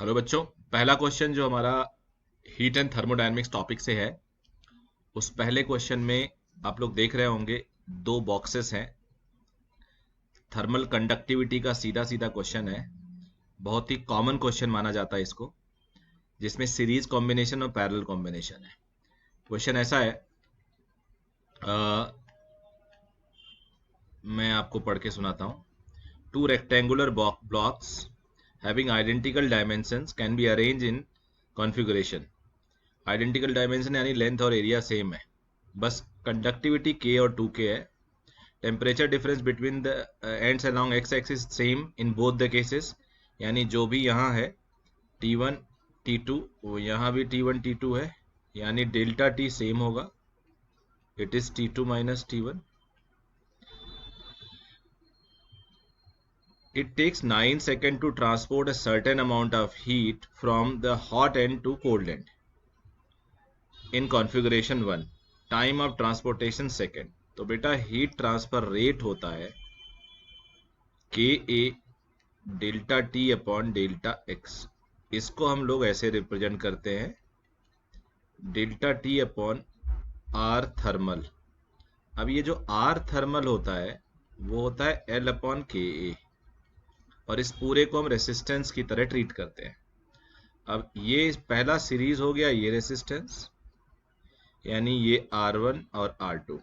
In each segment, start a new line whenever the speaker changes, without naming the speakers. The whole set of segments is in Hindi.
हेलो बच्चों, पहला क्वेश्चन जो हमारा हीट एंड थर्मोडायनेमिक्स टॉपिक से है, उस पहले क्वेश्चन में आप लोग देख रहे होंगे दो बॉक्सेस हैं। थर्मल कंडक्टिविटी का सीधा सीधा क्वेश्चन है, बहुत ही कॉमन क्वेश्चन माना जाता है इसको, जिसमें सीरीज कॉम्बिनेशन और पैरेलल कॉम्बिनेशन है। क्वेश्चन ऐसा है, अ, मैं आपको पढ़ के सुनाता हूँ। Two rectangular blocks having identical dimensions can be arranged in configuration। Identical dimension यानी लेंथ और एरिया सेम है, बस कंडक्टिविटी के और 2k है। Temperature difference between the ends along x axis same in both the cases, यानी जो भी यहाँ है T1 T2 वो यहाँ भी T1 T2 है, यानी डेल्टा T सेम होगा, it is T2 minus T1। It takes 9 seconds to transport a certain amount of heat from the hot end to cold end in configuration 1। Time of transportation second। तो बेटा हीट ट्रांसफर रेट होता है के A delta T upon delta X. इसको हम लोग ऐसे रिप्रेजेंट करते हैं, delta T upon R thermal. अब ये जो आर थर्मल होता है वो होता है एल अपॉन के ए, और इस पूरे को हम रेसिस्टेंस की तरह ट्रीट करते हैं। अब ये पहला सीरीज हो गया, ये रेसिस्टेंस यानी ये R1 और R2,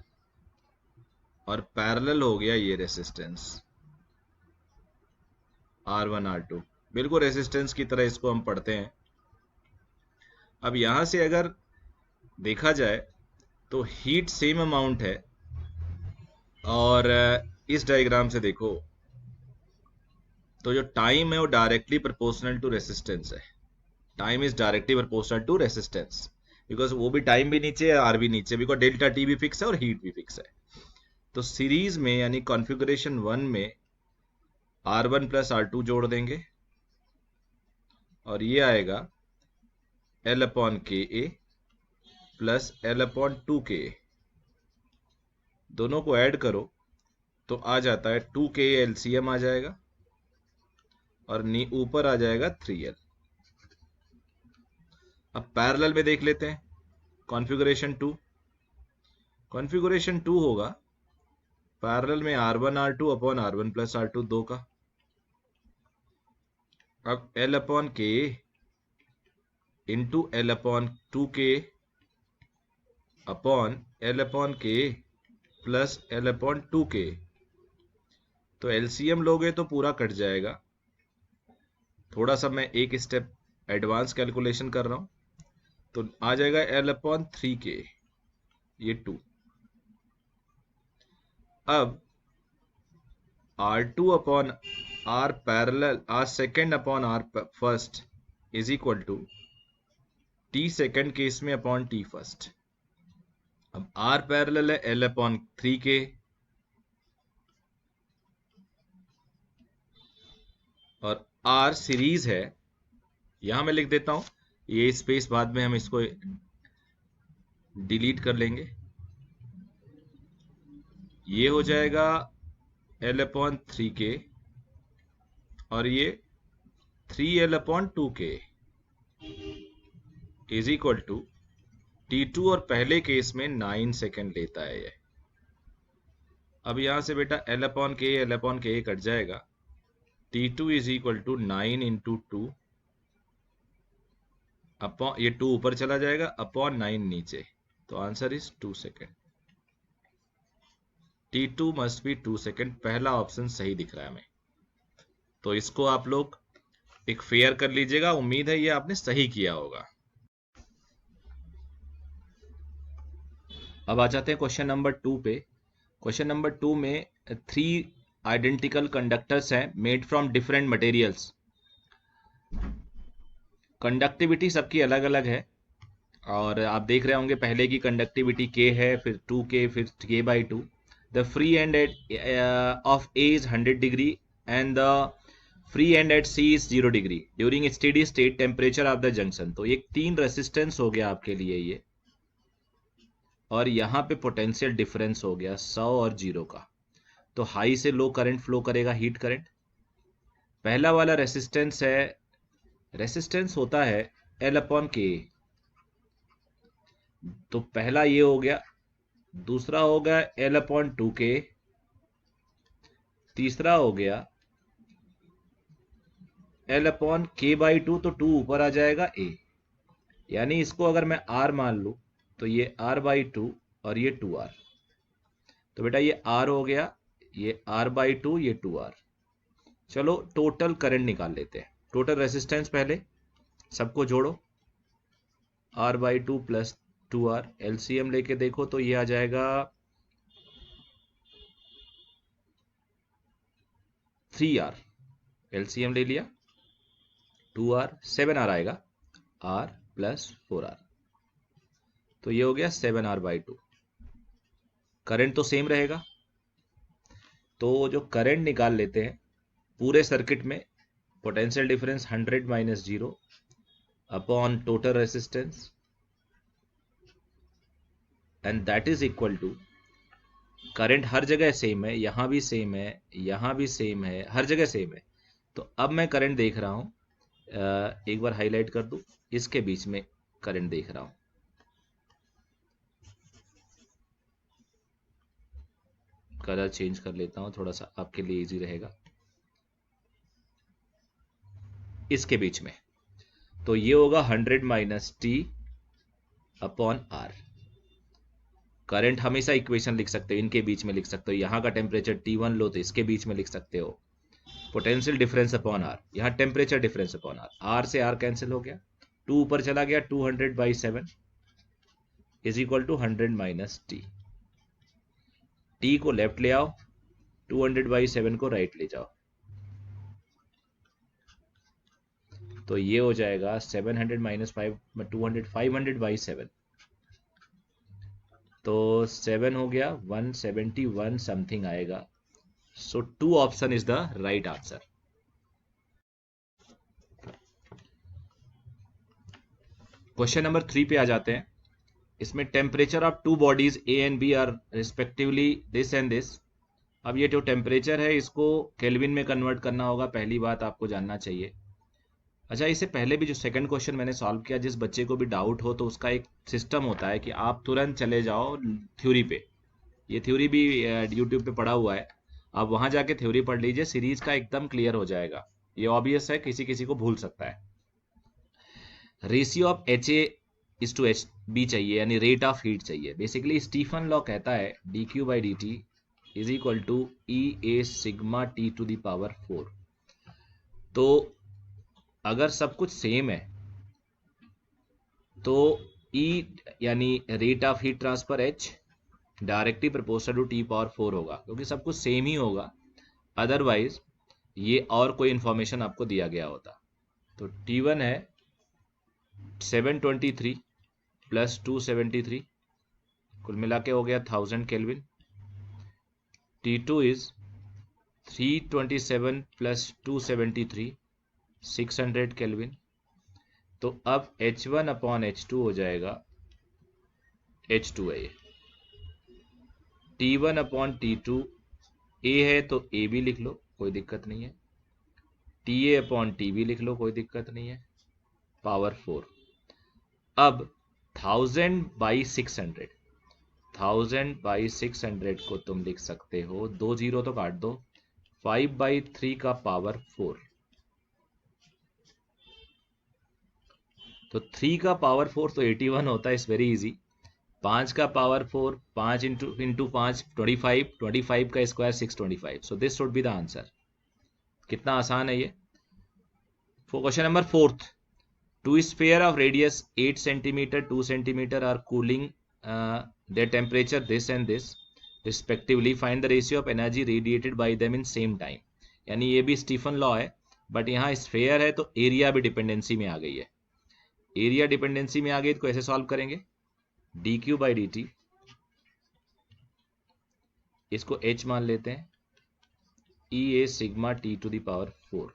और पैरेलल हो गया ये रेसिस्टेंस R1 R2, बिल्कुल रेसिस्टेंस की तरह इसको हम पढ़ते हैं। अब यहां से अगर देखा जाए तो हीट सेम अमाउंट है, और इस डायग्राम से देखो तो जो टाइम है वो डायरेक्टली प्रोपोर्शनल टू रेसिस्टेंस है। Time is directly proportional to resistance, because वो भी टाइम भी नीचे है, आर भी नीचे, बिकॉज डेल्टा टी भी फिक्स है और हीट भी फिक्स है। तो सीरीज में यानी कॉन्फ़िगरेशन 1 में R1 प्लस R2 जोड़ देंगे, और ये आएगा L अपॉन के ए प्लस L अपॉन 2k। दोनों को ऐड करो तो आ जाता है 2k LCM आ जाएगा, और ऊपर आ जाएगा 3L। अब पैरेलल में देख लेते हैं कॉन्फ़िगरेशन 2। कॉन्फ़िगरेशन 2 होगा पैरेलल में R1 R2 upon R1 plus R2 दो का। अब L अपॉन के into L upon 2k upon L upon के प्लस L अपॉन 2k। तो एलसीएम लोगे तो पूरा कट जाएगा। थोड़ा सा मैं एक स्टेप एडवांस कैलकुलेशन कर रहा हूं, तो आ जाएगा L अपॉन 3k, ये 2। अब R2 upon R parallel, R second upon R first is equal to T second case में अपॉन T फर्स्ट। अब R पैरेलल है L अपॉन 3k, और R सीरीज है, यहां मैं लिख देता हूं, ये स्पेस बाद में हम इसको डिलीट कर लेंगे। ये हो जाएगा L अपॉन 3k, और ये 3L upon 2k is equal to T2, और पहले केस में 9 सेकेंड लेता है ये। अब यहां से बेटा L अपॉन के कट जाएगा, T2 is equal to 9 into 2 upon, ये 2 ऊपर चला जाएगा, अपॉन 9 नीचे, तो answer is 2 second. T2 must be 2 second, पहला ऑप्शन सही दिख रहा है हमें। तो इसको आप लोग एक फेयर कर लीजिएगा, उम्मीद है ये आपने सही किया होगा। अब आ जाते हैं क्वेश्चन नंबर 2 पे। क्वेश्चन नंबर 2 में 3 आइडेंटिकल कंडक्टर्स हैं made from different materials. Conductivity सबकी अलग अलग है, और आप देख रहे होंगे पहले की कंडक्टिविटी k है, फिर 2k, फिर k/2। The free end of a is 100 degree and the free end at c is 0 degree during steady state temperature of the junction. तो एक 3 रेसिस्टेंस हो गया आपके लिए ये, और यहाँ पे पोटेंशियल डिफरेंस हो गया 100 और 0 का। तो हाई से लो करंट फ्लो करेगा, हीट करंट। पहला वाला रेसिस्टेंस है रेसिस्टेंस होता है L अपॉन के। तो पहला ये हो गया, दूसरा हो गया L अपॉन 2K, तीसरा हो गया L अपॉन K/2, तो 2 ऊपर आ जाएगा A। यानी इसको अगर मैं R मान लूं तो ये R/2 और ये 2R। तो बेटा ये R हो गया, ये R/2, ये 2R। चलो टोटल करंट निकाल लेते हैं। टोटल रेसिस्टेंस पहले सबको जोड़ो, R/2 प्लस 2R, LCM लेके देखो तो ये आ जाएगा 3R। LCM ले लिया, 2R, 7R आएगा, R प्लस 4R, तो ये हो गया 7R/2। करंट तो सेम रहेगा, तो जो करंट निकाल लेते हैं पूरे सर्किट में, potential difference 100 minus 0 upon total resistance, and that is equal to, current हर जगह सेम है, यहां भी सेम है, यहां भी सेम है, हर जगह सेम है। तो अब मैं करंट देख रहा हूं, एक बार हाईलाइट कर दूं, इसके बीच में करंट देख रहा हूं। कलर चेंज कर लेता हूं, थोड़ा सा आपके लिए इजी रहेगा। इसके बीच में तो ये होगा 100 minus T upon R. Current हमेशा इक्वेशन लिख सकते हो, इनके बीच में लिख सकते हो। यहां का टेम्परेचर T1 लो तो इसके बीच में लिख सकते हो। पोटेंशियल डिफरेंस अपॉन आर, यहाँ temperature difference upon R, R से आर कैंसिल हो गया, 2 ऊपर चला गया, 200/7 is equal to 100 minus T. T को लेफ्ट ले आओ, 200/7 को राइट ले जाओ, तो ये हो जाएगा 700 माइनस 5, 200, 500/7, तो 7 हो गया, 171 समथिंग आएगा। So 2 option is the right answer. Question number 3 पे आ जाते हैं। इसमें temperature of two bodies A and B are respectively this and this. अब ये जो टेम्परेचर है इसको केल्विन में कन्वर्ट करना होगा, पहली बात आपको जानना चाहिए। अच्छा, इससे पहले भी जो सेकंड क्वेश्चन मैंने सॉल्व किया, जिस बच्चे को भी डाउट हो तो उसका एक सिस्टम होता है कि आप तुरंत चले जाओ थ्योरी पे। ये थ्योरी भी यूट्यूब पे पड़ा हुआ है, आप वहां जाके थ्योरी पढ़ लीजिए, सीरीज का एकदम क्लियर हो जाएगा। ये ऑब्वियस है, किसी किसी को भूल सकता है। Ratio of H A is to H B चाहिए, यानी रेट ऑफ हीट चाहिए। बेसिकली स्टीफन लॉ कहता है dQ/dt is equal to E/A sigma T to the power 4। तो अगर सब कुछ सेम है तो E यानी rate of heat transfer H directly proportional to T⁴ होगा, क्योंकि सब कुछ सेम ही होगा, अदरवाइज ये और कोई इंफॉर्मेशन आपको दिया गया होता। तो T1 है 723 प्लस 273, कुल मिला के हो गया 1000 kelvin. T2 is 327 plus 273, 600 kelvin. तो अब H1 अपॉन H2 हो जाएगा, H2 है ये, T1 अपॉन T2, A है तो A भी लिख लो, कोई दिक्कत नहीं है, TA अपॉन TB लिख लो, कोई दिक्कत नहीं है, पावर 4। अब 1000/600, 1000/600 को तुम लिख सकते हो, 2 जीरो तो काट दो, 5/3 का पावर 4। तो 3 का पावर 4 तो 81 होता है, इट्स वेरी इजी। 5 का पावर 4, 5 इंटू 5 25, 25 का square 625, so this should be the answer. कितना आसान है ये। Question number 4, two sphere of radius 8 centimeter, 2 centimeter are cooling their temperature this and this respectively, find the ratio of energy radiated by them in same time। यानी ये भी स्टीफन लॉ है, बट यहाँ स्फेयर है तो एरिया भी डिपेंडेंसी में आ गई है। एरिया डिपेंडेंसी में आ गई तो कैसे सॉल्व करेंगे, dQ/dt, इसको H मान लेते हैं, E/A sigma T to the power 4।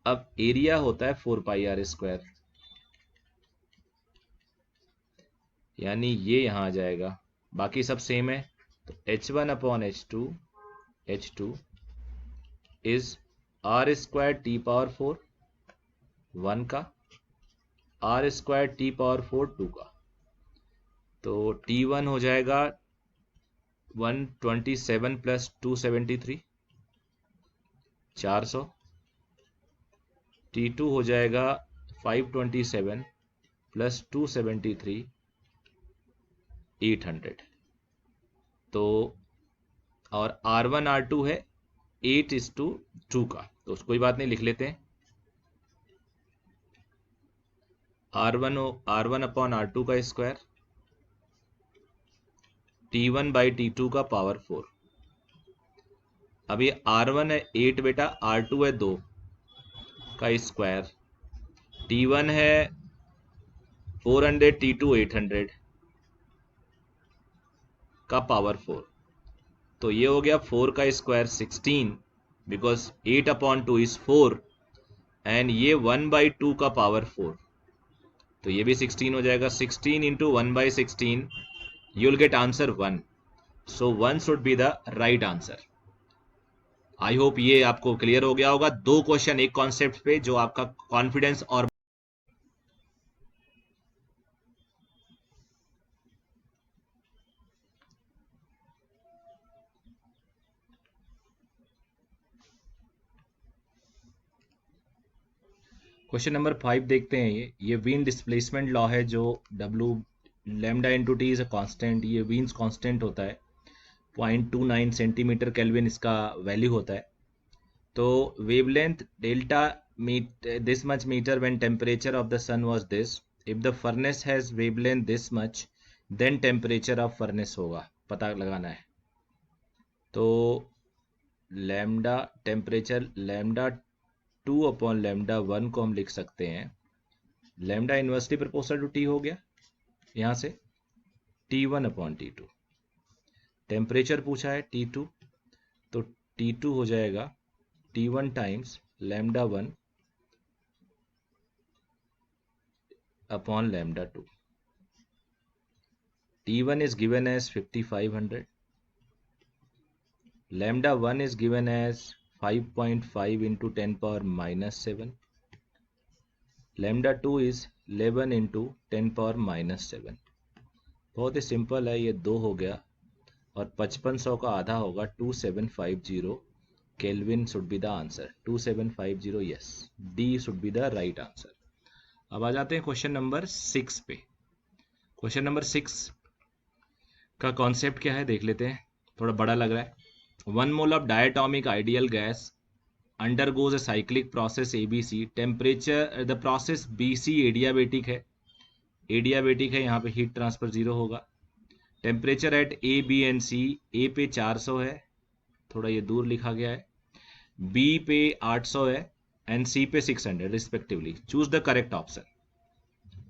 अब एरिया होता है 4πr², यानी ये यहां आ जाएगा, बाकी सब सेम है, तो H1 upon H2 is R² T⁴, 1 का, आर स्क्वायर टी पावर 4 2 का। तो T1 हो जाएगा 127 प्लस 273 400। T2 हो जाएगा 527 प्लस 273 800। तो और R1 R2 है 8:2 का, तो कोई बात नहीं, लिख लेते हैं। R1 अपॉन R2 का स्क्वायर, T1 बाई T2 का पावर 4। अब ये R1 है 8 बेटा, R2 है 2 का स्क्वायर, T1 है 400, T2 800 का पावर 4। तो ये हो गया 4 का square 16, because 8 upon 2 is 4, and ये 1/2 का पावर 4, तो ये भी 16 हो जाएगा। 16 into 1/16, you will get answer 1। So 1 should be the right answer. I hope ये आपको क्लियर हो गया होगा। 2 क्वेश्चन एक कॉन्सेप्ट पे, जो आपका कॉन्फिडेंस और क्वेश्चन नंबर 5 देखते हैं। ये विंड डिस्प्लेसमेंट लॉ है, जो W lambda into T is a constant. ये विंड्स कांस्टेंट होता है, 0.29 सेंटीमीटर केल्विन इसका वैल्यू होता है। तो wavelength delta meet this much metre when temperature of the sun was this, if the furnace has wavelength this much, then temperature of furnace होगा, पता लगाना है। तो lambda temperature, lambda 2 upon lambda 1 को हम लिख सकते हैं, lambda inversely proportional to T हो गया यहाँ से, T1 अपॉन T2। टेम्परेचर पूछा है T2, तो T2 हो जाएगा T1 times lambda 1 upon lambda 2। T1 is given as 5500, lambda 1 is given as 5.5 into 10 power minus 7, lambda 2 is 11 into 10 power minus 7। बहुत ही सिंपल है, ये 2 हो गया, और 5500 का आधा होगा 2750 kelvin should be the answer. 2750, yes, D should be the right answer. अब आ जाते हैं क्वेश्चन नंबर 6 पे। क्वेश्चन नंबर 6 का कॉन्सेप्ट क्या है देख लेते हैं, थोड़ा बड़ा लग रहा है। 1 mole of diatomic ideal gas undergoes a cyclic process ABC, temperature the process BC adiabatic है, एडियाबेटिक है, यहाँ पे हीट ट्रांसफर 0 होगा। Temperature at A B and C, A पे 400 है, थोड़ा ये दूर लिखा गया है, B पे 800 है, एंड C पे 600 respectively. Choose the correct option.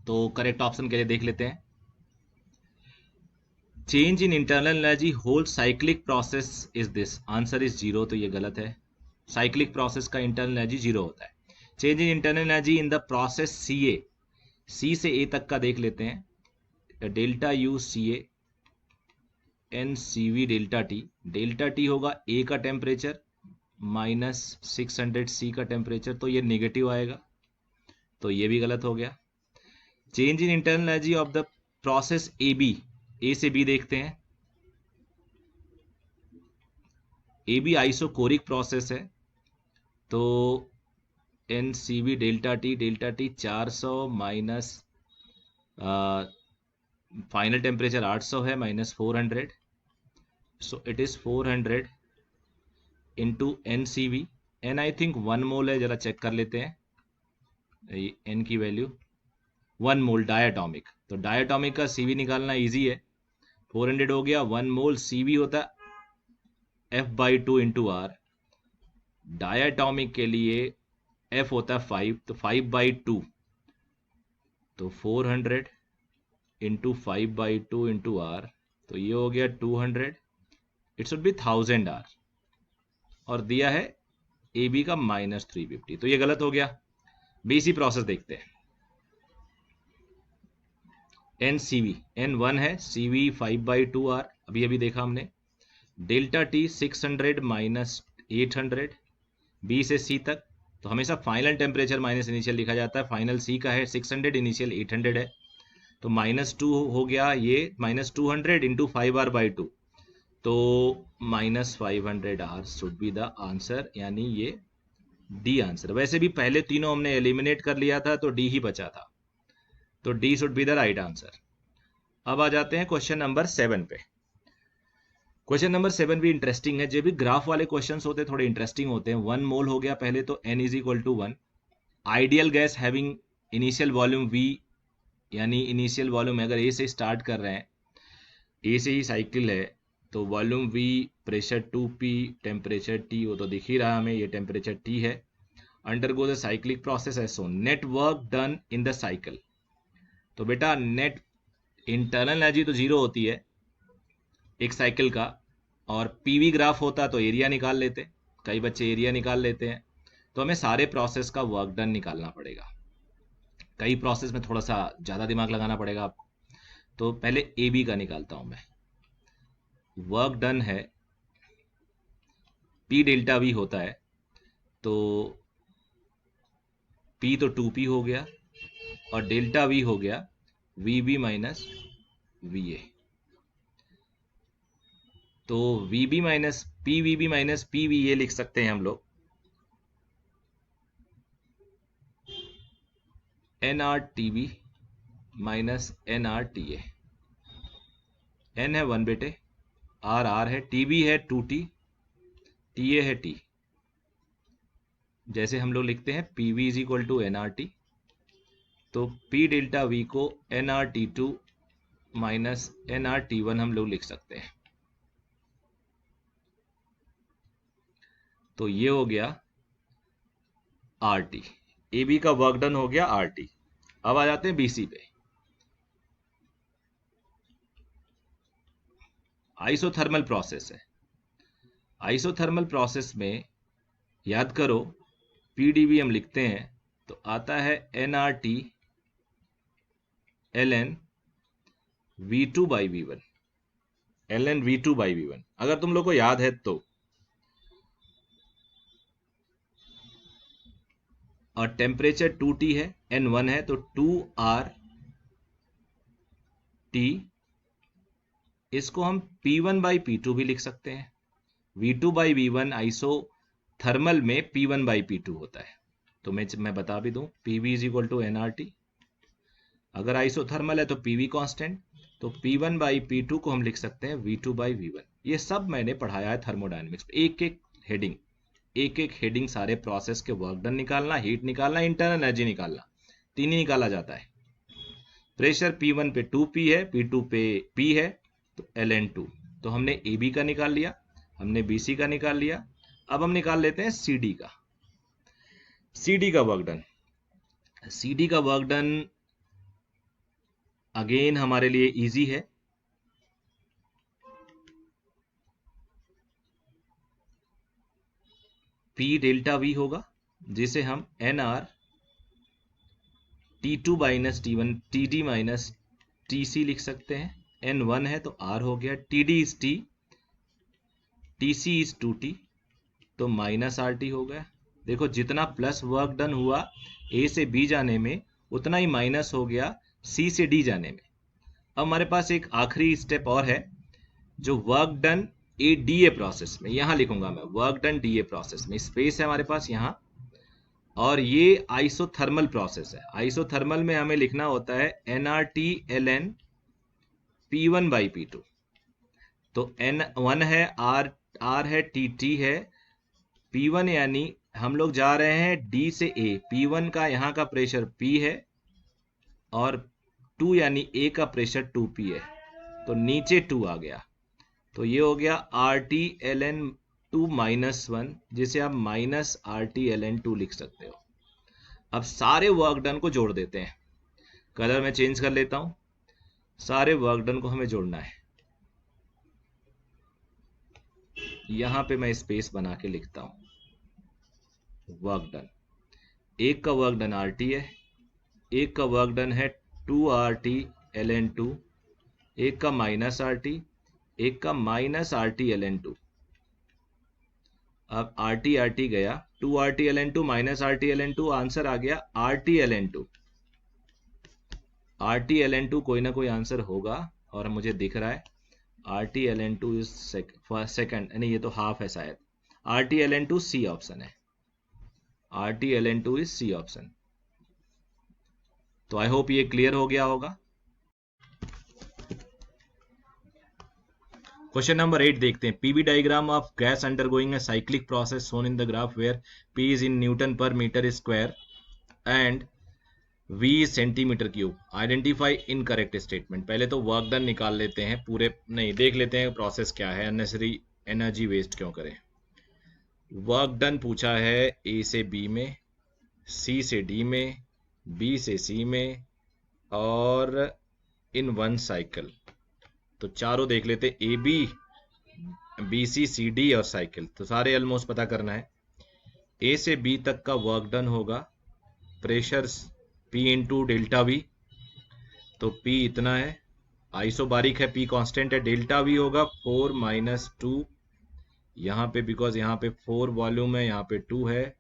तो करेक्ट ऑप्शन के लिए देख लेते हैं। Change in internal energy whole cyclic process is this, answer is 0, तो ये गलत है। साइक्लिक प्रोसेस का इंटरनल एनर्जी 0 होता है। Change in internal energy in the process CA, C से A तक का देख लेते हैं। Delta U CA n CV delta T, delta T होगा A का टेम्परेचर माइनस 600 C का टेम्परेचर, तो ये नेगेटिव आएगा, तो ये भी गलत हो गया। Change in internal energy of the process AB, A से B देखते हैं। AB आइसोकोरिक प्रोसेस है, तो NCV delta T 400 minus final temperature 800 है, minus 400, so it is 400 into NCV। N I think 1 मोल है, जरा चेक कर लेते हैं N की वैल्यू। 1 मोल डायटोमिक, तो डायटोमिक का CV निकालना इजी है। 400 हो गया, 1 मोल CV होता F/2 इंटू R। डायटोमिक के लिए F होता है 5, तो 5/2, तो 400 इंटू 5/2 इंटू R, तो ये हो गया 200, इट शुड बी 1000 R, और दिया है AB का माइनस 350, तो ये गलत हो गया। BC प्रोसेस देखते हैं। NCV, N1 है, CV 5/2 R, अभी अभी देखा हमने। डेल्टा T 600 माइनस 800, B से C तक, तो हमेशा फाइनल टेम्परेचर माइनस इनिशियल लिखा जाता है। फाइनल सी का है 600, इनिशियल 800 है, तो -2 हो गया ये, -200 इंटू 5r/2, तो -500r should be the answer, यानी ये डी आंसर। वैसे भी पहले तीनों हमने एलिमिनेट कर लिया था तो डी ही बचा था, तो D should be the right answer. अब आ जाते हैं क्वेश्चन नंबर 7 पे। क्वेश्चन नंबर 7 भी इंटरेस्टिंग है। जो भी ग्राफ वाले क्वेश्चंस होते हैं थोड़े इंटरेस्टिंग होते हैं। 1 मोल हो गया पहले, तो n is equal to 1। Ideal gas having initial volume v, यानी इनिशियल वॉल्यूम अगर ए से स्टार्ट कर रहे हैं, ए से ही साइकिल है, तो volume v, pressure 2p, temperature t, वो तो दिख ही रहा हमें, ये टेम्परेचर t है। Undergo the cyclic process as shown. Net work done in the cycle. तो बेटा नेट इंटरनल एनर्जी तो जीरो होती है एक साइकिल का, और पीवी ग्राफ होता तो एरिया निकाल लेते, कई बच्चे एरिया निकाल लेते हैं। तो हमें सारे प्रोसेस का वर्क डन निकालना पड़ेगा। कई प्रोसेस में थोड़ा सा ज़्यादा दिमाग लगाना पड़ेगा आपको। तो पहले ए बी का निकालता हूं मैं। वर्क डन है, पी डेल्टा वी होता है, तो पी तो 2p हो गया, और डेल्टा वी हो गया V B minus V A. तो V B minus P V A लिख सकते हैं हम लोग। N R T B minus N R T A. N है 1 बेटे, आर है, टी बी है 2t, टी ए है t। जैसे हम लोग लिखते हैं P V is equal to n R T, तो पी डेल्टा वी को n R T two minus N R T one हम लोग लिख सकते हैं। तो ये हो गया आर टी। ए बी का वर्क डन हो गया आर टी। अब आ जाते हैं बीसी पे। आइसोथर्मल प्रोसेस है। आइसोथर्मल प्रोसेस में याद करो पीडीवी हम लिखते हैं तो आता है n R T l n V two by V one, l n V two by V one, अगर तुम लोग को याद है तो। और टेम्परेचर 2t है, एन 1 है, तो 2r टी, इसको हम P1 बाई P2 भी लिख सकते हैं। V2 by V1 iso thermal में P1 बाई P2 होता है। तो मैं बता भी दूं, PV is equal to NRT। अगर आइसो थर्मल है तो PV कांस्टेंट, तो P1 बाई P2 को हम लिख सकते हैं V2 बाई V1। ये सब मैंने पढ़ाया है थर्मोडायनेमिक्स। एक एक हेडिंग सारे प्रोसेस के वर्क डन निकालना, हीट निकालना, इंटरनल एनर्जी निकालना, तीन ही निकाला जाता है। प्रेशर P1 पे 2p है, P2 पे P है, तो ln2। तो हमने AB का निकाल लिया, हमने BC का निकाल लिया। अब हम निकाल लेते हैं CD का। CD का वर्क डन, CD का वर्क डन अगेन हमारे लिए इजी है। P डेल्टा V होगा, जिसे हम NR T2 minus T1 TD minus TC लिख सकते हैं। N1 है तो R हो गया, TD is T, TC is 2T, तो माइनस RT हो गया। देखो जितना प्लस वर्क डन हुआ A से B जाने में, उतना ही माइनस हो गया C से D जाने में। अब हमारे पास एक आखिरी स्टेप और है, जो वर्क डन DA प्रोसेस में, यहां लिखूंगा मैं वर्क डन DA प्रोसेस में, स्पेस है हमारे पास यहां, और ये आइसोथर्मल प्रोसेस है। आइसोथर्मल में हमें लिखना होता है NRT ln P1 by P2। तो N1 है, R है, TT है, P1 यानी हम लोग जा रहे हैं D से A। P1 का यहाँ का प्रेशर P है, और 2 यानी A का प्रेशर 2P है, तो नीचे 2 आ गया। तो ये हो गया RT ln 2 माइनस 1, जिसे आप माइनस RT ln 2 लिख सकते हो। अब सारे वर्क डन को जोड़ देते हैं। कलर में चेंज कर लेता हूं, सारे वर्क डन को हमें जोड़ना है। यहां पे मैं स्पेस बना के लिखता हूं वर्क डन। एक का वर्क डन RT है, एक का वर्क डन है 2RT ln 2, एक का माइनस RT, एक का माइनस RT ln 2। अब आर टी गया, 2 RTLN2 माइनस RTLN2, आंसर आ गया RTLN2। RTLN2 कोई ना कोई आंसर होगा और मुझे दिख रहा है RTLN2 इज सेकंड, नहीं ये तो हाफ है शायद। RTLN2 सी ऑप्शन है, RTLN2 इज सी ऑप्शन। तो आई होप ये क्लियर हो गया होगा। क्वेश्चन नंबर 8 देखते हैं। PV diagram of gas undergoing a cyclic process shown in the graph where P is in newton per metre square and V is centimetre cube. Identify incorrect statement. पहले तो वर्क डन निकाल लेते हैं, पूरे नहीं देख लेते हैं प्रोसेस क्या है, अननेसेसरी एनर्जी वेस्ट क्यों करें। वर्क डन पूछा है A से B में, C से D में, B से C में और इन वन साइकिल। तो चारों देख लेते, A B, B C, C D और साइकिल, तो सारे ऑलमोस्ट पता करना है। ए से बी तक का वर्क डन होगा, pressure P into delta we, तो P इतना है, आइसोबारिक है, P कांस्टेंट है, डेल्टा वी होगा 4 माइनस 2 यहाँ पे, बिकॉज यहाँ पे 4 वॉल्यूम है, यहाँ पे 2 है।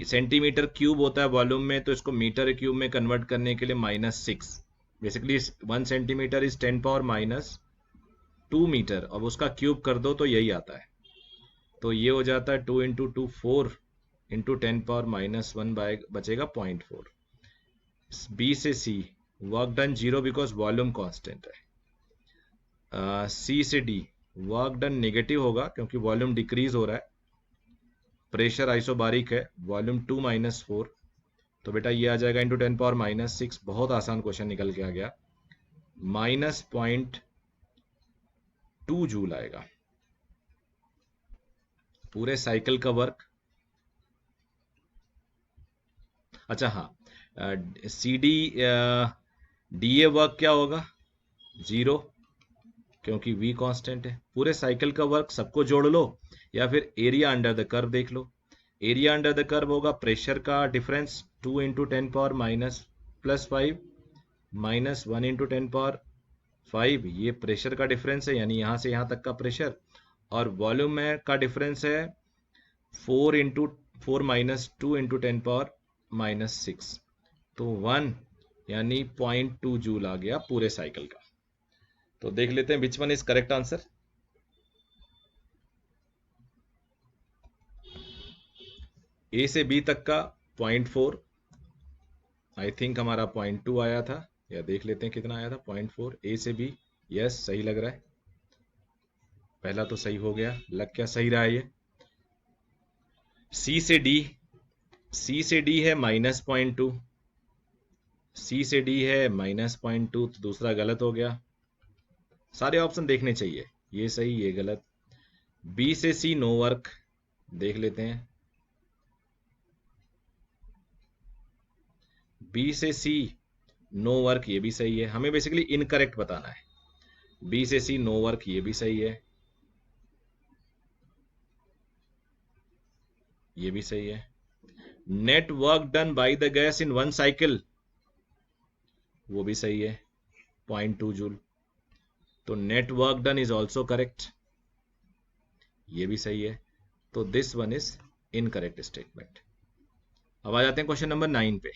सेंटीमीटर क्यूब होता है वॉल्यूम में, तो इसको मीटर क्यूब में कन्वर्ट करने के लिए -6। Basically 1 centimetre is 10 power -2 metre. अब उसका क्यूब कर दो तो यही आता है, तो ये हो जाता है 2 इंटू 2 4 इंटू 10 पावर -1 बाय बचेगा 0.4। बी से C work done 0 because volume constant है। सी से डी वर्क डन नेगेटिव होगा क्योंकि वॉल्यूम डिक्रीज हो रहा है, प्रेशर आइसोबारिक है, वॉल्यूम 2 -4, तो बेटा ये आ जाएगा इंटू 10 पावर -6। बहुत आसान क्वेश्चन निकल के आ गया, -0.2 जूल आएगा पूरे साइकिल का वर्क। अच्छा हाँ, C D D A work क्या होगा 0 क्योंकि V कांस्टेंट है। पूरे साइकिल का वर्क सबको जोड़ लो या फिर एरिया अंडर द कर्व देख लो। एरिया अंडर द कर्व होगा प्रेशर का difference 2 into 10 power +5 -1 into 10 power 5, ये प्रेशर का डिफरेंस है, यानी यहाँ से यहाँ तक का प्रेशर। और वॉल्यूम में का डिफरेंस है 4 इंटू 4 -2 इंटू 10 पावर -6, तो 1 यानी 0.2 जूल आ गया पूरे साइकिल का। तो देख लेते हैं which one is correct answer. A से बी तक का 0.4, आई थिंक हमारा 0.2 आया था, या देख लेते हैं कितना आया था 0.4 ए से बी। यस सही लग रहा है, पहला तो सही हो गया, लग क्या सही रहा है ये। सी से डी, सी से डी है -0.2, सी से डी है -0.2, तो दूसरा गलत हो गया। सारे ऑप्शन देखने चाहिए, ये सही ये गलत। बी से सी नो वर्क, देख लेते हैं। बी से सी नो वर्क, ये भी सही है, हमें बेसिकली इनकरेक्ट बताना है। बी से सी नो वर्क, ये भी सही है, ये भी सही है। Net work done by the gas in 1 cycle, वो भी सही है 0.2 जूल, तो net work done is also correct, ये भी सही है। तो this one is incorrect statement. अब आ जाते हैं क्वेश्चन नंबर 9 पे।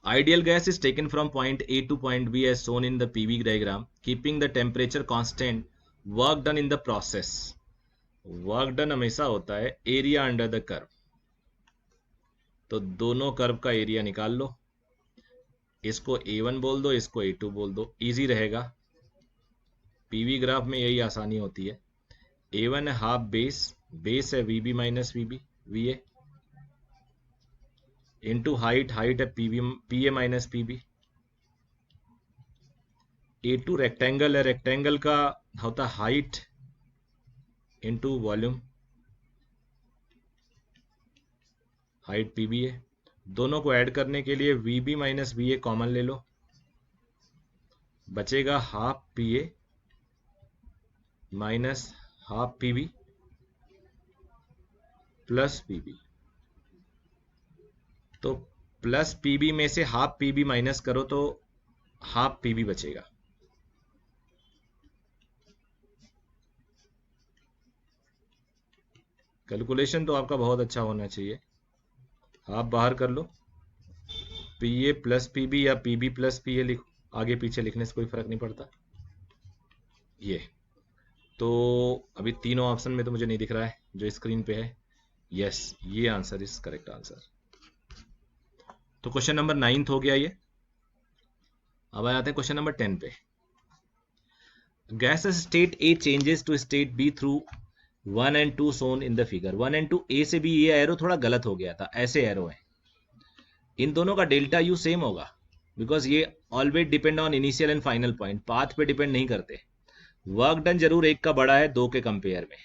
Ideal gas is taken from point A to point B as shown in the PV diagram, keeping the temperature constant. Work done in the process. Work done हमेशा होता है एरिया अंडर द कर्व, तो दोनों कर्व का एरिया निकाल लो, इसको A1 बोल दो, इसको A2 बोल दो, इजी रहेगा। पीवी ग्राफ में यही आसानी होती है। A1 है हाफ बेस, बेस है VB minus VA into height, height है PA minus PB। A2 rectangle है, रेक्टेंगल का होता height into volume, height PB है। दोनों को ऐड करने के लिए VB माइनस VA कॉमन ले लो, बचेगा half PA minus half PB plus PB। तो प्लस PB में से हाफ PB माइनस करो तो हाफ PB बचेगा। कैलकुलेशन तो आपका बहुत अच्छा होना चाहिए। आप बाहर कर लो, P A plus P B या P B plus P A लिखो, आगे पीछे लिखने से कोई फर्क नहीं पड़ता। ये तो अभी तीनों ऑप्शन में तो मुझे नहीं दिख रहा है जो स्क्रीन पे है। यस, ये आंसर इज करेक्ट आंसर। तो क्वेश्चन नंबर 9 हो गया ये। अब आ जाते हैं क्वेश्चन नंबर 10 पे। Gas state A changes to state B through 1 and 2 shown in the figure. 1 and 2 A से भी ये एरो थोड़ा गलत हो गया था, ऐसे एरो है। इन दोनों का डेल्टा यू सेम होगा बिकॉज ये always depend on initial and final point, path पे डिपेंड नहीं करते। वर्क डन जरूर एक का बड़ा है दो के कंपेयर में,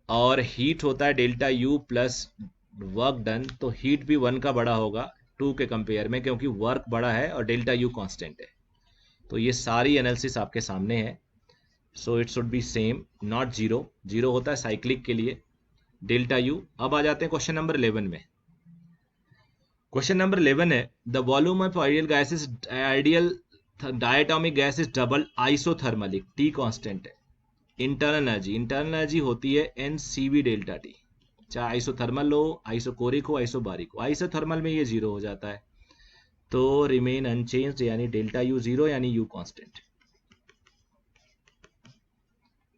और हीट होता है delta U plus work done, तो हीट भी 1 का बड़ा होगा 2 के कंपेयर में, क्योंकि वर्क बड़ा है और डेल्टा यू कांस्टेंट है। तो ये सारी एनालिसिस आपके सामने है। So it should be same, not zero. Zero होता है साइक्लिक के लिए डेल्टा यू। अब आ जाते हैं क्वेश्चन नंबर 11 में। क्वेश्चन नंबर 11 है, the volume of ideal gas is ideal diatomic gas is double isothermally, T constant है। इंटरनल एनर्जी होती है N C V delta T, चाहे आइसोथर्मल हो, आइसोकोरिक हो, आइसोबारिक हो। आइसोथर्मल में ये जीरो हो जाता है, तो रिमेन अनचेंज्ड, यानी डेल्टा यू जीरो, यानी यू कांस्टेंट।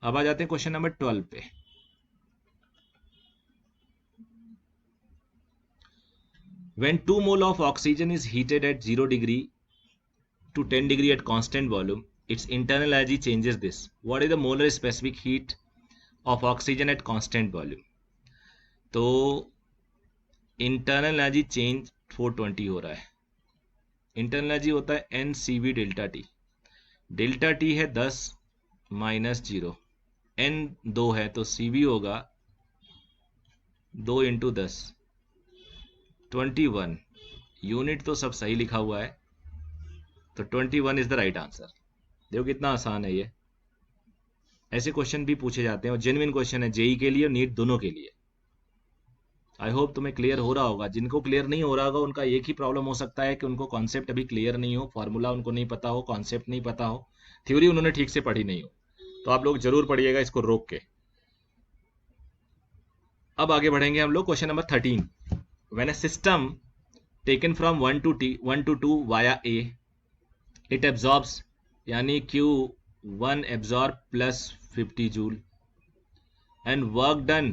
अब आ जाते हैं क्वेश्चन नंबर 12 पे। When 2 mole of oxygen is heated at 0 degree to 10 degree at constant volume, its internal energy changes this. What is the molar specific heat of oxygen at constant volume? तो इंटरनल एनर्जी चेंज 420 हो रहा है। इंटरनल एनर्जी होता है N C V delta T. Delta T है 10 माइनस 0, एन 2 है तो सी वी होगा 2 इंटू 10, 21। यूनिट तो सब सही लिखा हुआ है, तो 21 इज द राइट आंसर। देखो कितना आसान है ये। ऐसे क्वेश्चन भी पूछे जाते हैं और जेन्युइन क्वेश्चन है जेई के लिए और नीट दोनों के लिए। आई होप तुम्हें क्लियर हो रहा होगा। जिनको क्लियर नहीं हो रहा होगा उनका एक ही प्रॉब्लम हो सकता है कि उनको कॉन्सेप्ट अभी क्लियर नहीं हो, फॉर्मूला उनको नहीं पता हो, कॉन्सेप्ट नहीं पता हो, थ्योरी उन्होंने ठीक से पढ़ी नहीं हो। तो आप लोग जरूर पढ़िएगा इसको रोक के। अब आगे बढ़ेंगे हम लोग question number 13। When a system taken from 1 to 2 via A, it absorbs, यानी Q1 absorb plus 50 joule, and work done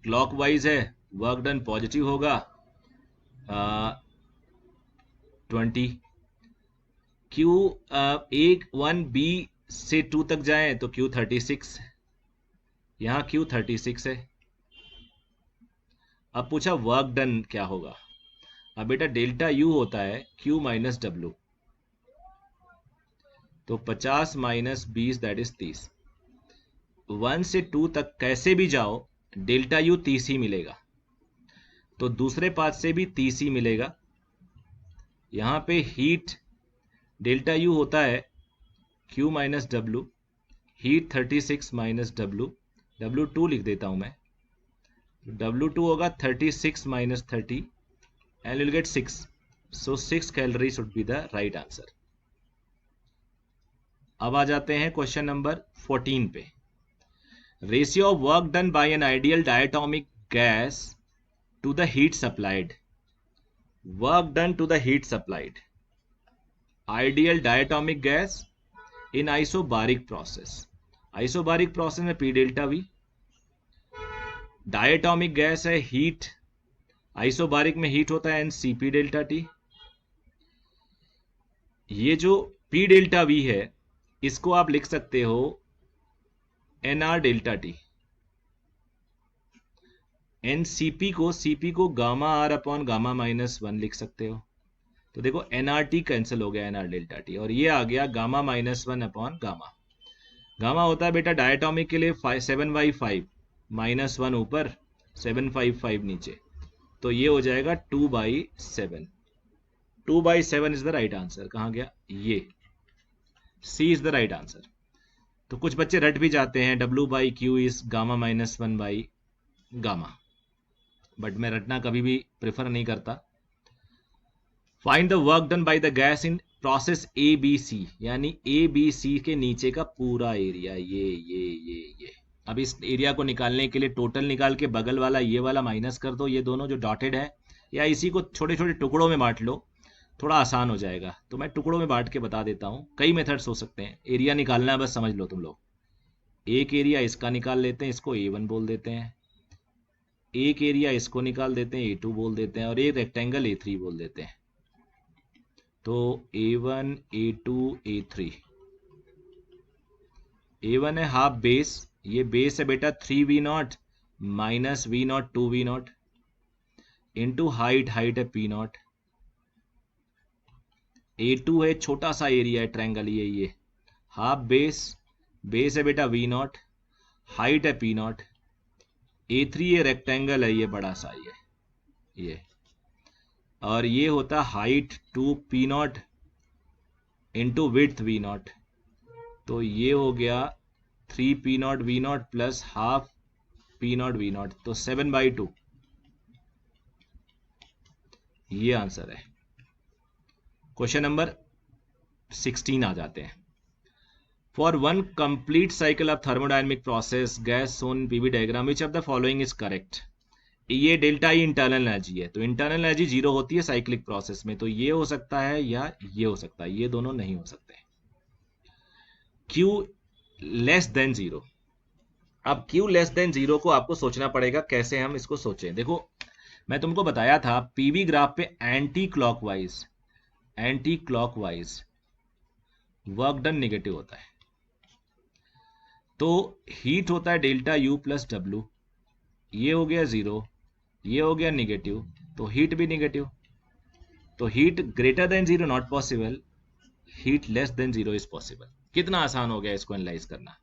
clockwise है, वर्क डन पॉजिटिव होगा 20। Q 1 B से 2 तक जाए तो Q36, यहाँ Q36 है। अब पूछा वर्क डन क्या होगा। अब बेटा डेल्टा यू होता है Q माइनस डब्ल्यू, तो 50 माइनस 20 दैट इज 30। 1 से 2 तक कैसे भी जाओ डेल्टा यू 30 ही मिलेगा, तो दूसरे पाथ से भी 30 ही मिलेगा। यहाँ पे हीट डेल्टा यू होता है Q minus W, heat 36 minus W, W2 लिख देता हूं मैं। W2 होगा 36 minus 30 and you'll get 6. So 6 calories would be the right answer. अब आ जाते हैं क्वेश्चन नंबर 14 पे। Ratio of work done by an ideal diatomic gas to the heat supplied. Work done to the heat supplied, ideal diatomic gas in isobaric process. Isobaric process में P delta V, diatomic gas है हीट, आइसोबारिक में हीट होता है NCP डेल्टा T। ये जो P डेल्टा V है इसको आप लिख सकते हो NR डेल्टा T। NCP को CP को gamma R upon gamma minus 1 लिख सकते हो। तो देखो NRT कैंसिल हो गया NR डेल्टा T, और ये आ गया gamma minus 1 upon gamma. Gamma होता है बेटा डायटोमिक के लिए 7/5, माइनस 1 ऊपर 755 नीचे, तो ये हो जाएगा 2/7। 2/7 इज द राइट आंसर। कहाँ गया ये, C is the right answer. तो कुछ बच्चे रट भी जाते हैं W/Q is gamma minus 1 by gamma, but मैं रटना कभी भी प्रेफर नहीं करता। Find the work done by the gas in process ABC, यानी ABC के नीचे का पूरा एरिया, ये अब इस एरिया को निकालने के लिए टोटल निकाल के बगल वाला ये वाला माइनस कर दो, ये दोनों जो डॉटेड है, या इसी को छोटे छोटे टुकड़ों में बांट लो, थोड़ा आसान हो जाएगा। तो मैं टुकड़ों में बांट के बता देता हूँ, कई मेथड्स हो सकते हैं। एरिया निकालना है, बस समझ लो तुम लोग। एक एरिया इसका निकाल लेते हैं, इसको A1 बोल देते हैं। एक एरिया इसको निकाल देते हैं, A2 बोल देते हैं, और एक रेक्टेंगल A3 बोल देते हैं। तो A1 A2 A3। A1 है हाफ बेस, ये बेस है बेटा 3V0 minus V0 2V0 into height, height है P0। A2 है छोटा सा एरिया है ट्रायंगल, ये हाफ बेस, बेस है बेटा V0, हाइट है P0। A3 ये रेक्टेंगल है, ये बड़ा सा ये और ये होता height 2P0 into width V0। तो ये हो गया 3P0 V0 plus half P0 V0, तो 7/2। ये आंसर है। क्वेश्चन नंबर 16 आ जाते हैं। For one complete cycle of thermodynamic process gas shown PV diagram which of the following is correct. ये डेल्टा ई इंटरनल एनर्जी है, तो इंटरनल एनर्जी जीरो होती है साइक्लिक प्रोसेस में, तो ये हो सकता है या ये हो सकता है, ये दोनों नहीं हो सकते। Q less than zero. अब Q लेस देन जीरो को आपको सोचना पड़ेगा, कैसे हम इसको सोचें। देखो मैं तुमको बताया था पीवी ग्राफ पे anti clockwise work done negative होता है, तो हीट होता है डेल्टा U प्लस W। ये हो गया जीरो, ये हो गया निगेटिव, तो हीट भी निगेटिव। तो heat greater than zero not possible, heat less than zero is possible. कितना आसान हो गया इसको एनालाइज करना।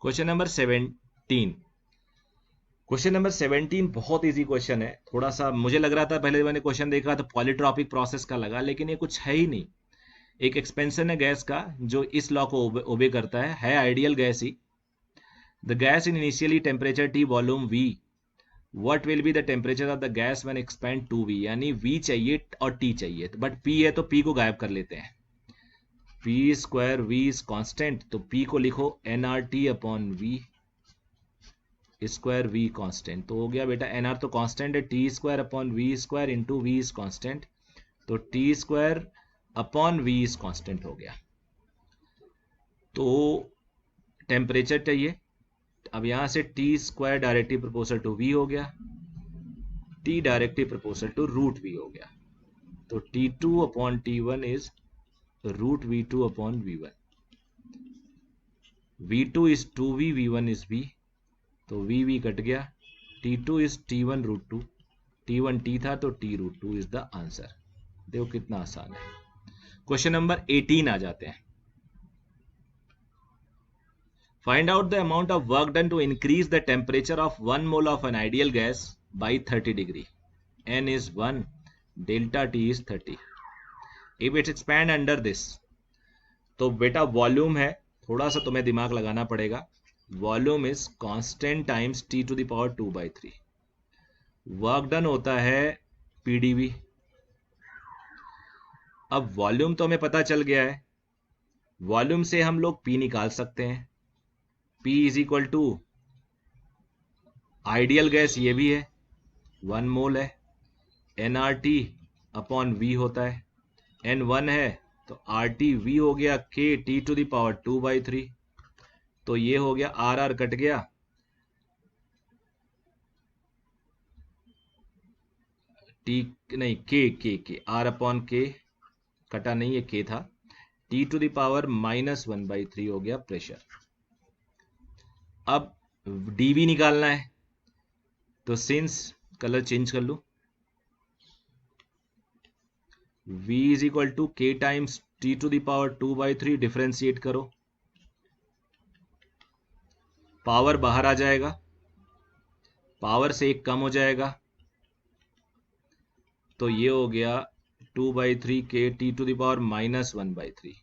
Question number 17। क्वेश्चन नंबर 17 बहुत इजी क्वेश्चन है। थोड़ा सा मुझे लग रहा था पहले मैंने क्वेश्चन देखा तो पॉलीट्रॉपिक प्रोसेस का लगा, लेकिन ये कुछ है ही नहीं। एक एक्सपेंशन है गैस का जो इस लॉ को ओबे करता है आइडियल गैस ही। The gas in initially temperature T volume V, what will be the temperature of the gas when expand to V। यानी V चाहिए और T चाहिए, बट P है तो P को गायब कर लेते हैं। P square V is constant, तो P को लिखो nRT upon V square V constant. तो हो गया बेटा nR तो कॉन्स्टेंट है, T square upon V square into V is constant, तो T square upon V is constant हो गया। तो टेम्परेचर चाहिए, अब यहां से T square directly proportional to V हो गया, T directly proportional to root V हो गया, तो T2 upon T1 is root V2 upon V1। V2 is 2V, V1 is V, तो V कट गया, T2 is T1 root 2, T1 T था तो T root 2 is the answer. देखो कितना आसान है। क्वेश्चन नंबर 18 आ जाते हैं। Find out the amount of work done to increase the temperature of 1 mole of an ideal gas by 30 degree. N is 1, delta T is 30। If it expand under this, तो बेटा वॉल्यूम है, थोड़ा सा तुम्हें दिमाग लगाना पड़ेगा। Volume is constant times T to the power 2/3। Work done होता है PdV। अब वॉल्यूम तो हमें पता चल गया है, वॉल्यूम से हम लोग P निकाल सकते हैं। P is equal to ideal gas ये भी है 1 मोल है, nRT अपॉन V होता है, N1 है तो RT V हो गया K T to the power 2/3। तो ये हो गया RR कट गया, T नहीं K R अपॉन K कटा नहीं, ये K था, T टू द पावर -1/3 हो गया प्रेशर। अब dV निकालना है, तो सिंस कलर चेंज कर लो, V is equal to K times T to the power 2/3, differentiate करो, पावर बाहर आ जाएगा, पावर से एक कम हो जाएगा, तो ये हो गया 2/3 K T to the power -1/3।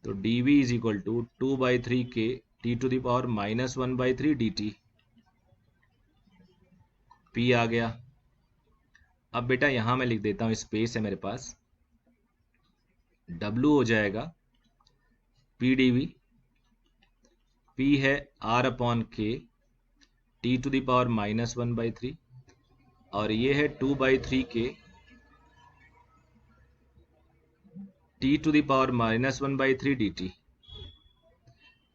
तो dV is equal to 2/3 K T to the power -1/3 dt। P आ गया। अब बेटा यहां मैं लिख देता हूं, स्पेस है मेरे पास, W हो जाएगा PdV P है R upon K T to the power -1/3 और ये है 2/3K T to the power -1/3 dt।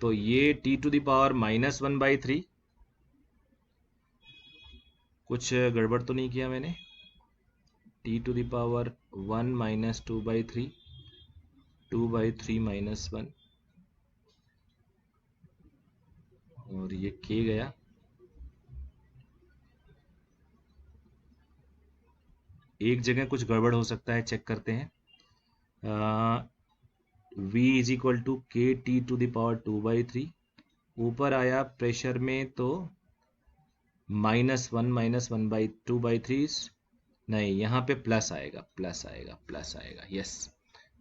तो ये T टू द पावर -1/3, कुछ गड़बड़ तो नहीं किया मैंने? T टू द पावर 1 - 2/3 2/3 - 1 और ये K गया। एक जगह कुछ गड़बड़ हो सकता है, चेक करते हैं। V is equal to KT to the power 2/3, ऊपर आया प्रेशर में तो -1 - 2/3 नहीं, यहाँ पे प्लस आएगा, प्लस आएगा, प्लस आएगा, यस।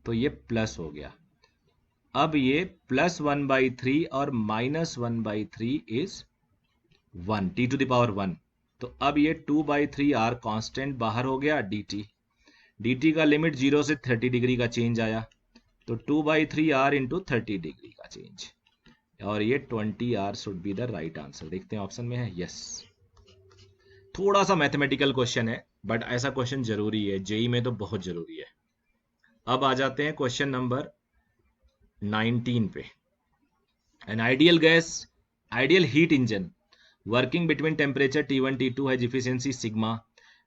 तो ये प्लस हो गया। अब ये +1/3 और -1/3 is 1 T to the power 1। तो अब ये 2/3 R कांस्टेंट बाहर हो गया, dt का लिमिट 0 से 30 डिग्री का चेंज आया, तो 2/3 R इंटू 30 डिग्री का चेंज, और ये 20 R should be the right answer. देखते हैं ऑप्शन में है, यस। थोड़ा सा मैथमेटिकल क्वेश्चन है, बट ऐसा क्वेश्चन जरूरी है, जेई में तो बहुत जरूरी है। अब आ जाते हैं क्वेश्चन नंबर 19 पे। An ideal heat engine working between temperature T1 T2 has efficiency sigma,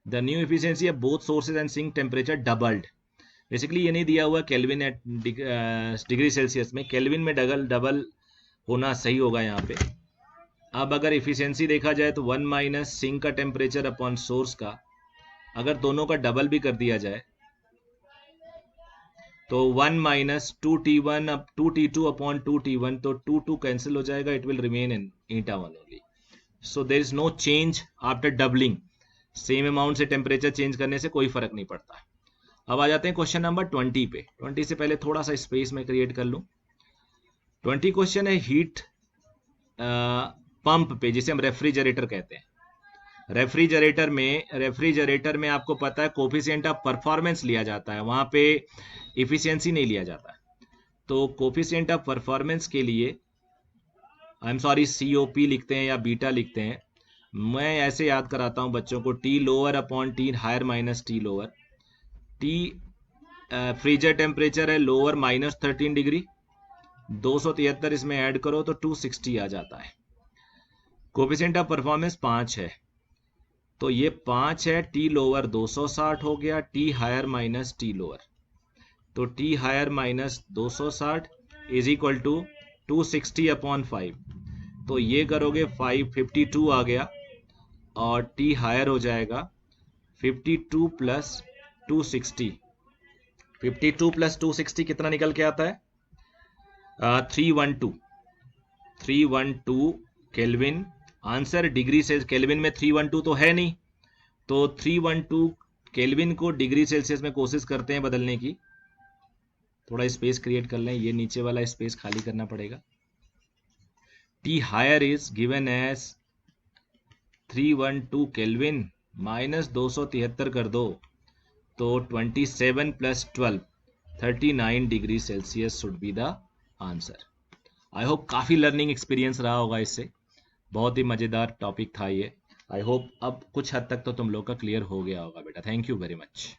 the new efficiency of both sources and sink temperature doubled. Basically ये नहीं दिया हुआ केल्विन एट डिग्री सेल्सियस में, केल्विन में डबल होना सही होगा यहाँ पे। अब अगर एफिशिएंसी देखा जाए तो 1 माइनस सिंक का टेम्परेचर अपॉन सोर्स का, अगर दोनों का डबल भी कर दिया जाए तो 1 माइनस 2T1 अब 2T2 अपॉन 2T1, तो 2 कैंसिल हो जाएगा, it will remain in eta 1 only. So there is no change after doubling, same amount से टेम्परेचर चेंज करने से कोई फर्क नहीं पड़ता। अब आ जाते हैं क्वेश्चन नंबर 20 पे। 20 से पहले थोड़ा सा स्पेस में क्रिएट कर लूं। 20 क्वेश्चन है हीट पंप पे, जिसे हम रेफ्रिजरेटर कहते हैं। रेफ्रिजरेटर में आपको पता है कोफिशिएंट ऑफ परफॉर्मेंस लिया जाता है, वहां पे इफिशियंसी नहीं लिया जाता। तो कोफिशिएंट ऑफ परफॉर्मेंस के लिए COP लिखते हैं या बीटा लिखते हैं। मैं ऐसे याद कराता हूं बच्चों को, T lower upon T higher minus T lower. T freezer temperature है लोअर -13 डिग्री, 273 इसमें ऐड करो तो 260 आ जाता है। कोफिशिएंट ऑफ परफॉर्मेंस 5 है, तो ये 5 है, T लोअर 260 हो गया, T higher minus T lower, तो T higher minus 260 is equal to 260 upon 5, तो ये करोगे 52 आ गया, और T हायर हो जाएगा 52 प्लस 260, 52 प्लस 260 कितना निकल के आता है? 312 केल्विन। आंसर डिग्री से, केल्विन में 312 तो है नहीं, तो 312 केल्विन को डिग्री सेल्सियस में कोशिश करते हैं बदलने की। थोड़ा स्पेस क्रिएट कर लें, ये नीचे वाला स्पेस खाली करना पड़ेगा। T higher is given as 312 kelvin minus 273 कर दो, तो 27 plus 12 39 degree Celsius should be the answer. I hope काफ़ी लर्निंग एक्सपीरियंस रहा होगा इससे, बहुत ही मज़ेदार टॉपिक था ये। आई होप अब कुछ हद तक तो तुम लोग का क्लियर हो गया होगा बेटा। Thank you very much.